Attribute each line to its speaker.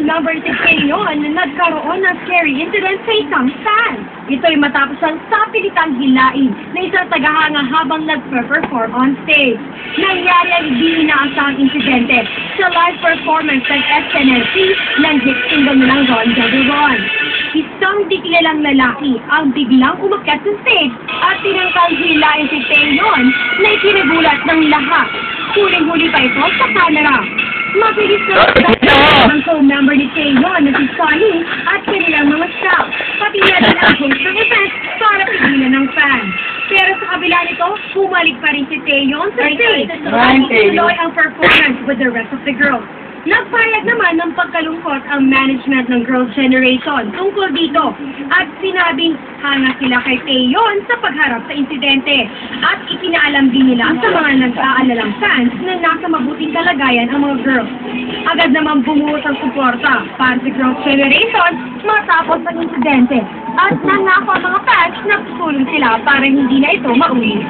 Speaker 1: number 6 ngayon na nagkaroon ng scary incident sa isang fan. Ito'y matapos ang sapilitang hilain na isang tagahanga habang nagpe-perform on stage. Nangyari ang di inaasahang insidente sa live performance ng SNLC ng hit single nilang Ron Ron. Isang di kilalang lalaki ang biglang umakyat sa stage at tinangkang hilain si Taeyeon na ikinagulat ng lahat. Huling-huli pa ito sa camera. Mabilis na ang co-member ni Taeyeon na si Sunny at kanilang mga staff, pati na rin ang host ng event para pigilan ng fans. Pero sa kabila nito, bumalik pa rin si Taeyeon sa stage at ituloy ang performance with the rest of the girls. Nagpayag naman ng pagkalungkot ang management ng Girls' Generation tungkol dito at sinabing hanga sila kay Taeyeon sa pagharap sa insidente at ikinaalam din nila sa mga nag-aalalang fans na nasa mabuting kalagayan ang mga girls. Agad naman bumuhos ang suporta para sa Girls' Generation matapos ang insidente at nangako ang mga fans na tutulong sila para hindi na ito maulit.